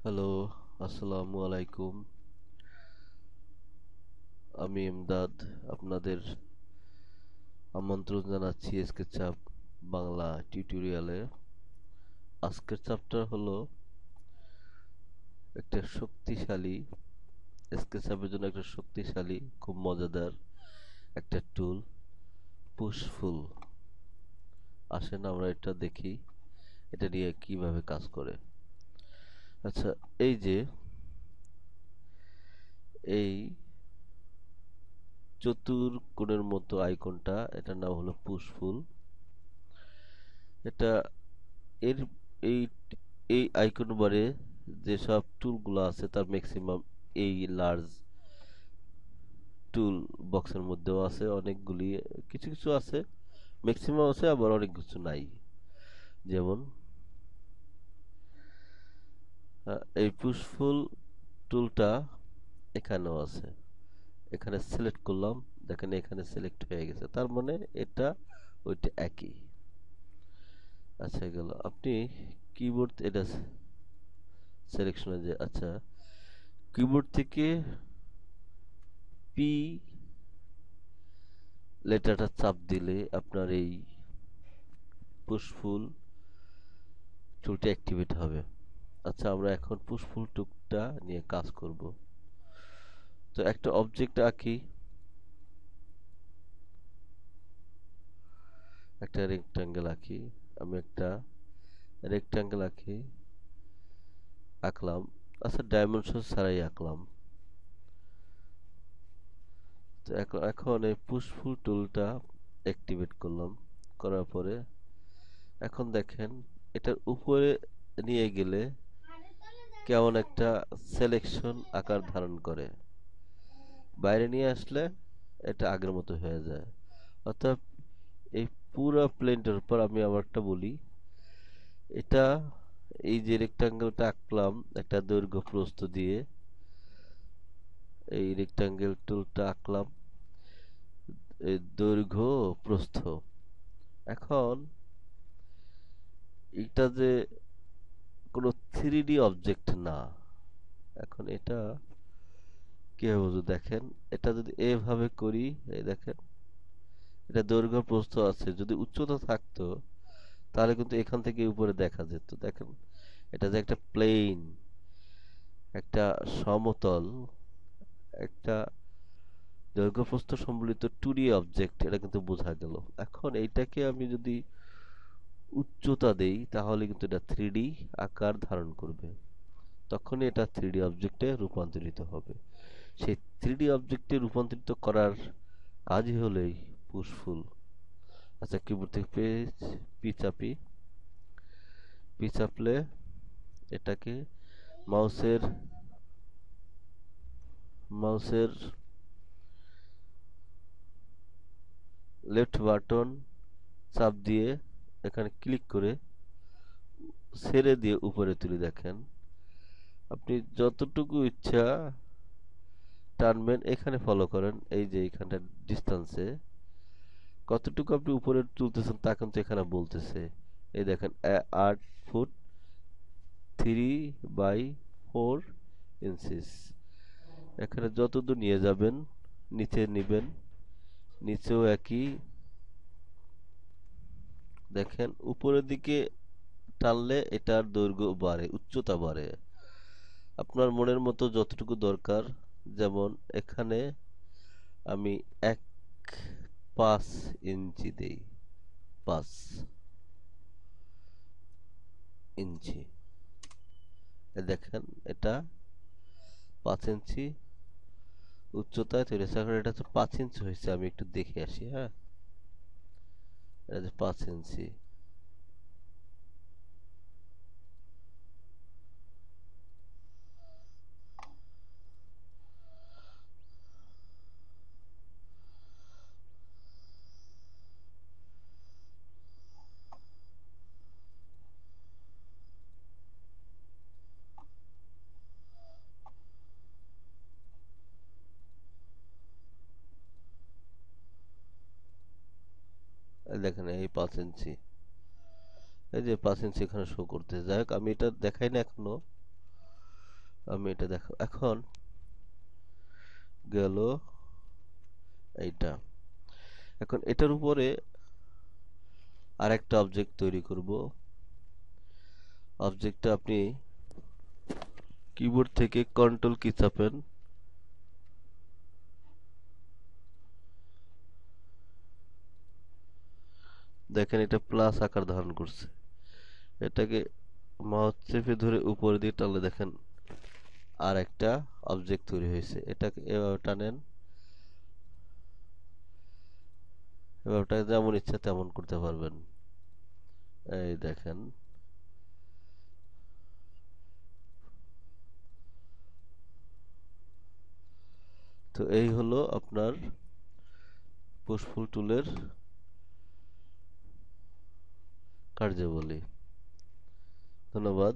Hello, আসসালামু আলাইকুম। আমি ইমদাদ। আপনাদের আমন্ত্রণ জানাচ্ছি স্কেচআপ বাংলা টিউটোরিয়ালে। আজকের চ্যাপ্টার হলো একটা শক্তিশালী স্কেচআপের জন্য একটা শক্তিশালী, খুব মজাদার একটা টুল, পুশফুল। আসেন আমরা এটা দেখি, এটা নিয়ে কিভাবে কাজ করে। আচ্ছা, এই যে এই চতুর্কোণের মতো আইকনটা, এটার নাম হলো পুশফুল। এটা এর এই এই আইকন বারে যেসব টুলগুলো আছে তার ম্যাক্সিমাম এই লার্জ টুল বক্সের মধ্যেও আছে। অনেকগুলি, কিছু কিছু আছে, ম্যাক্সিমাম আছে, আবার অনেক কিছু নাই। যেমন এই পুশফুল টুলটা এখানেও আছে। এখানে সিলেক্ট করলাম, দেখেন এখানে সিলেক্ট হয়ে গেছে, তার মানে এটা ওইটা একই। আচ্ছা, গেল আপনি কিবোর্ড, এটা সিলেকশনে যে, আচ্ছা, কিবোর্ড থেকে পি লেটারটা চাপ দিলে আপনার এই পুশফুল টুলটা অ্যাক্টিভেট হবে। আচ্ছা, আমরা এখন পুশফুল টুলটা নিয়ে কাজ করব। তো একটা অবজেক্ট আঁকি, একটা রেক্ট্যাঙ্গেল আঁকি। আমি একটা রেক্ট্যাঙ্গেল আঁকলাম। আচ্ছা, ডাইমেনশন ছাড়াই আঁকলাম। তো এখন এই পুশফুল টুলটা অ্যাক্টিভেট করলাম। করার পরে এখন দেখেন এটার উপরে নিয়ে গেলে কেমন একটা সিলেকশন আকার ধারণ করে। বাইরে নিয়ে আসলে এটা আগের মতো হয়ে যায়। অর্থাৎ এই পুরো প্লেনটার উপর আমি আবার একটা বলি, এটা এই যে রেক্টাঙ্গেলটা আঁকলাম একটা দৈর্ঘ্য প্রস্থ দিয়ে, এই রেক্টাঙ্গেল টুলটা আঁকলাম এই দৈর্ঘ্য প্রস্থ। এখন এটা যে কোনো 3D অবজেক্ট না। এখন এটা কিভাবে বুঝবো? দেখেন, এটা যদি এভাবে করি, এই দেখেন এটা দৈর্ঘ্য প্রস্থ আছে, যদি উচ্চতা থাকতো তাহলে কিন্তু এখান থেকে উপরে দেখা যেত। দেখেন, এটা যে একটা প্লেন, একটা সমতল, একটা দৈর্ঘ্য প্রস্থ সম্বলিত 2D অবজেক্ট, এটা কিন্তু বোঝা গেল। এখন এইটাকে আমি যদি উচ্চতা দেই তাহলে কিন্তু এটা 3D আকার ধারণ করবে, তখনই এটা 3D অবজেক্টে রূপান্তরিত হবে। সেই 3D অবজেক্টে রূপান্তরিত করার কাজই হলো এই পুশফুল। আচ্ছা, কিবোর্ড থেকে পি চাপি, পি চাপলে এটাকে মাউসের মাউসের লেফট বাটন চাপ দিয়ে এখানে ক্লিক করে ছেড়ে দিয়ে উপরে তুলে, দেখেন আপনি যতটুকু ইচ্ছা টানবেন। এখানে ফলো করেন, এই যে এখানটা ডিস্টেন্সে কতটুকু আপনি উপরে তুলতেছেন তা কিন্তু এখানে বলতেছে। এই দেখেন 8 ফুট 3/4 ইঞ্চিস। এখানে যতদূর নিয়ে যাবেন, নিচে নিবেন, নিচেও একই। দেখেন উপরের দিকে টানলে এটার দৈর্ঘ্য বাড়ে, উচ্চতা বাড়ে, আপনার মনের মতো যতটুকু দরকার। যেমন এখানে আমি 1.5 ইঞ্চি দেই, 5 ইঞ্চি। দেখেন এটা 5 ইঞ্চি উচ্চতায় তৈরি হয়েছে। এখন এটা হচ্ছে 5 ইঞ্চি হয়েছে, আমি একটু দেখে আসি। হ্যাঁ, এটা হচ্ছে 5 ইঞ্চি। দেখেন এই 5 ইঞ্চি, এই যে 5 ইঞ্চি এখানে শো করতে। যাই হোক, আমি এটা দেখাই না এখনো। আমি এটা দেখো এখন গেল এইটা। এখন এটার উপরে আরেকটা অবজেক্ট তৈরি করব। অবজেক্টটা আপনি কিবোর্ড থেকে কন্ট্রোল কি চাপেন, দেখেন এটা প্লাস আকার ধারণ করছে। এটাকে মাউস চেপে ধরে উপরে দিয়ে টানলে দেখেন আর একটা অবজেক্ট তৈরি হয়েছে। এটাকে এভাবে টানেন, এভাবে টানে, যেমন ইচ্ছা তেমন করতে পারবেন। এই দেখেন। তো এই হলো আপনার পুশফুল টুলের কার্যাবলী। ধন্যবাদ।